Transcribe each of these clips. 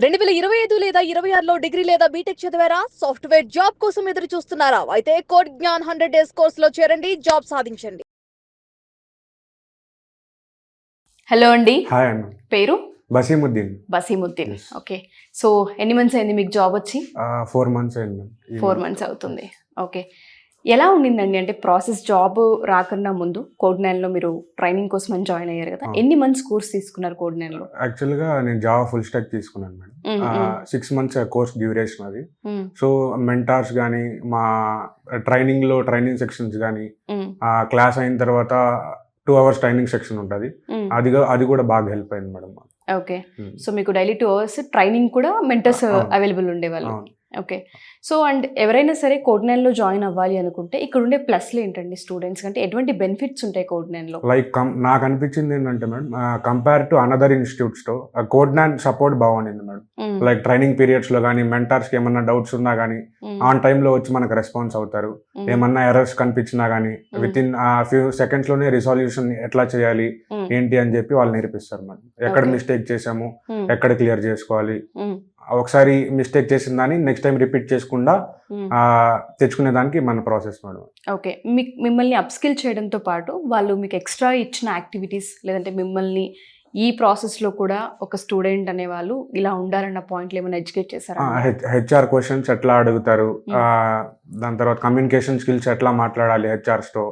2025 లేదా 26లో డిగ్రీ లేదా బీటెక్ చదివారా? సాఫ్ట్వేర్ జాబ్ కోసం ఎదురు చూస్తున్నారా? అయితే కోడ్ జ్ఞాన్ 100 డేస్ కోర్సులో చేరండి, జాబ్ సాధించండి. హలో అండి, హాయ్ అన్న. పేరు బసీముద్దీన్. బసీముద్దీన్. ఓకే, సో ఎన్ని మంత్స్ అయింది మీకు జాబ్ వచ్చి? 4 months అయింది. 4 months అవుతుంది. ఓకే, ఎలా ఉండిందండి? అంటే ప్రాసెస్, జాబ్ రాకన్నా ముందు కోడ్9లో మీరు ట్రైనింగ్ కోసం అని జాయిన్ అయ్యారు కదా, ఎన్ని మంత్స్ కోర్స్ తీసుకున్నారు కోడ్9లో? యాక్చువల్గా నేను జావా ఫుల్ స్టాక్ తీసుకున్నాను మేడం. 6 months కోర్స్ డ్యూరేషన్ అది. సో మెంటార్స్ కానీ, మా ట్రైనింగ్ సెక్షన్స్ కానీ, క్లాస్ అయిన తర్వాత 2 hours ట్రైనింగ్ సెక్షన్ ఉంటుంది, అది కూడా బాగా హెల్ప్ అయింది మేడం. ఓకే, సో మీకు డైలీ 2 hours ట్రైనింగ్ కూడా మెంటర్స్ అవైలబుల్ ఉండేవాళ్ళు. ఓకే, సో అండ్ ఎవరైనా సరే కోడ్9లో జాయిన్ అవ్వాలి అనుకుంటే ఇక్కడ ఉండే ప్లస్లు ఏంటండి స్టూడెంట్స్ అంటే? ఎటువంటి బెనిఫిట్స్ ఉంటాయి కోడ్9లో? లైక్ నాకు అనిపించింది ఏంటంటే madam, compare to another institutes తో కోడ్9 సపోర్ట్ బాగుండింది మేడం. లైక్ ట్రైనింగ్ పీరియడ్స్ లో కానీ, మెంటర్స్ కి ఏమన్నా డౌట్స్ ఉన్నా కానీ ఆన్ టైమ్ లో వచ్చి మనకు రెస్పాన్స్ అవుతారు. ఏమన్నా ఎర్రర్స్ కనిపించినా కానీ విత్ ఇన్ ఫ్యూ సెకండ్స్ లోనే రిజాల్యూషన్ ఎట్లా చేయాలి ఏంటి అని చెప్పి వాళ్ళు నేర్పిస్తారు మేడం. ఎక్కడ మిస్టేక్ చేసాము, ఎక్కడ క్లియర్ చేసుకోవాలి, ఒకసారి మిస్టేక్ చేసిన దాన్ని నెక్స్ట్ టైం రిపీట్ చేసుకుండా తెచ్చుకునే దానికి మన ప్రాసెస్ మేడం. ఓకే, మిమ్మల్ని అప్స్కిల్ చేయడంతో పాటు వాళ్ళు మీకు ఎక్స్ట్రా ఇచ్చిన యాక్టివిటీస్, లేదంటే మిమ్మల్ని ఈ ప్రాసెస్లో కూడా ఒక స్టూడెంట్ అనే వాళ్ళు ఇలా ఉండాలన్న పాయింట్లు ఏమైనా ఎడ్యుకేట్ చేశారా? హెచ్ఆర్ క్వశ్చన్స్ ఎట్లా అడుగుతారు, దాని తర్వాత కమ్యూనికేషన్ స్కిల్స్ ఎట్లా మాట్లాడాలి హెచ్ఆర్స్తో,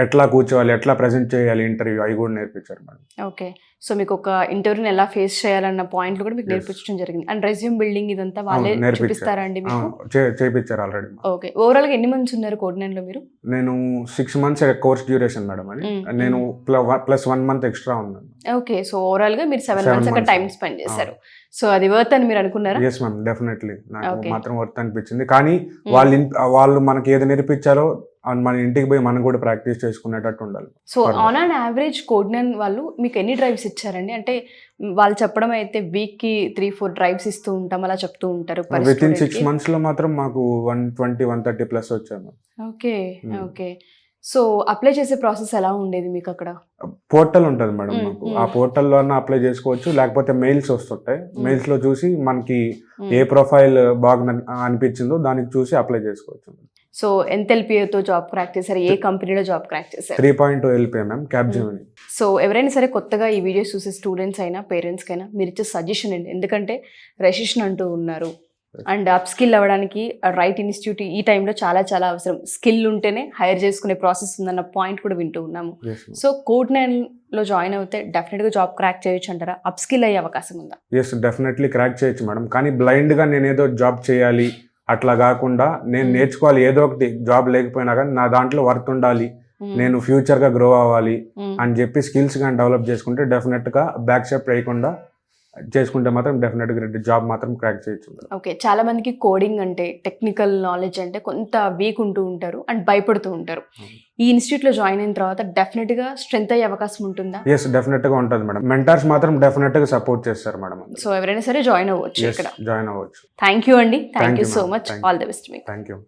ఎట్లా కూర్చోవాలి, ఎట్లా ప్రజెంట్ చేయాలి ఇంటర్వ్యూ, అవి కూడా నేర్పించారు మేడం. ఓకే, సో మీకు ఒక ఇంటర్వ్యూని ఎలా ఫేస్ చేయాలన్న పాయింట్లు కూడా మీకు నేర్పించడం జరిగింది. అండ్ రెజ్యూమ్ బిల్డింగ్ ఇదంతా వాళ్ళే చూపిస్తారా అండి మీకు? చేయించారు ఆల్రెడీ. ఓకే, ఓవరాల్ గా ఎన్ని మంత్స్ ఉన్నారు కోడ్9లో మీరు? నేను 6 months కోర్స్ డ్యూరేషన్ మేడం అని, నేను +1 month ఎక్స్ట్రా ఉన్నాను. ఓకే, సో ఓవరాల్ గా మీరు 7 months అక్కడ టైం స్పెండ్ చేశారు. సో అది వర్త్ అని మీరు అనుకున్నారా? ఎస్ మ్యామ్, డెఫినెట్లీ నాకు మాత్రం వర్త్ అనిపించింది. కానీ వాళ్ళు మనకి ఏది నేర్పించారో మన ఇంటికి పోయి మనం కూడా ప్రాక్టీస్ చేసుకునేటట్టు ఉండాలి. సో ఆన్ అండ్ యావరేజ్ కోడ్9 వాళ్ళు మీకు ఎన్ని డ్రైవ్స్ ఇచ్చారండి? అంటే వాళ్ళు చెప్పడం అయితే వీక్ కి 3-4 డ్రైవ్స్ ఇస్తూ ఉంటాం అలా చెప్తూ ఉంటారు. విత్ ఇన్ 6 months లో మాత్రం మాకు 120-130 ప్లస్ వచ్చాము. ఓకే, ఓకే, సో అప్లై చేసే ప్రాసెస్ ఎలా ఉండేది మీకు అక్కడ? పోర్టల్ ఉంటుంది మేడం మాకు, ఆ పోర్టల్లో అప్లై చేసుకోవచ్చు, లేకపోతే మెయిల్స్ వస్తుంటాయి. మెయిల్స్ లో చూసి మనకి ఏ ప్రొఫైల్ బాగా అనిపించిందో దానికి చూసి అప్లై చేసుకోవచ్చు. సో ఎంత ఎల్పిఏతో జాబ్ క్రాక్ చేశారు? ఏ కంపెనీలో జాబ్ క్రాక్ చేశారు? 3.2 LPA మ్యామ్, క్యాప్జెమిని. సో ఎవరైనా సరే కొత్తగా ఈ వీడియోస్ చూసే స్టూడెంట్స్ అయినా పేరెంట్స్కి అయినా మీరు ఇచ్చే సజెషన్ ఏంటి? ఎందుకంటే రెసిషన్ అంటూ ఉన్నారు, అండ్ అప్ స్కిల్ అవ్వడానికి రైట్ ఇన్స్టిట్యూట్ ఈ టైంలో చాలా చాలా అవసరం. స్కిల్ ఉంటేనే హైర్ చేసుకునే ప్రాసెస్ ఉందన్న పాయింట్ కూడా వింటూ ఉన్నాము. సో కోడ్9లో జాయిన్ అవుతే డెఫినెట్గా జాబ్ క్రాక్ చేయొచ్చు అంటారా? అప్ స్కిల్ అయ్యే అవకాశం ఉందా? ఎస్, డెఫినెట్లీ క్రాక్ చేయొచ్చు మేడం. కానీ బ్లైండ్గా నేను ఏదో జాబ్ చేయాలి అట్లా కాకుండా, నేను నేర్చుకోవాలి ఏదో ఒకటి, జాబ్ లేకపోయినా కానీ నా దాంట్లో వర్త్ ఉండాలి, నేను ఫ్యూచర్గా గ్రో అవ్వాలి అని చెప్పి స్కిల్స్ కానీ డెవలప్ చేసుకుంటే డెఫినెట్గా బ్యాక్ స్టెప్ వేయకుండా చేసుకుంటే మాత్రం డెఫినెట్గా జాబ్ మాత్రం క్రాక్ చేయొచ్చు. ఓకే, చాలా మందికి కోడింగ్ అంటే, టెక్నికల్ నాలెడ్జ్ అంటే కొంత వీక్ ఉంటూ ఉంటారు అండ్ భయపడుతూ ఉంటారు. ఈ ఇన్స్టిట్యూట్లో జాయిన్ అయిన తర్వాత డెఫినెట్గా స్ట్రెంత్ అయ్యే అవకాశం ఉంటుందా? ఎస్, డెఫినెట్గా ఉంటుంది మేడం. మెంటర్స్ మాత్రం డెఫినెట్గా సపోర్ట్ చేస్తారు మేడం. సో ఎవరైనా సరే జాయిన్ అవ్వచ్చు, ఇక్కడ జాయిన్ అవ్వచ్చు. థ్యాంక్ యూ అండి, thank you so much, all the best మీకు. Thank you.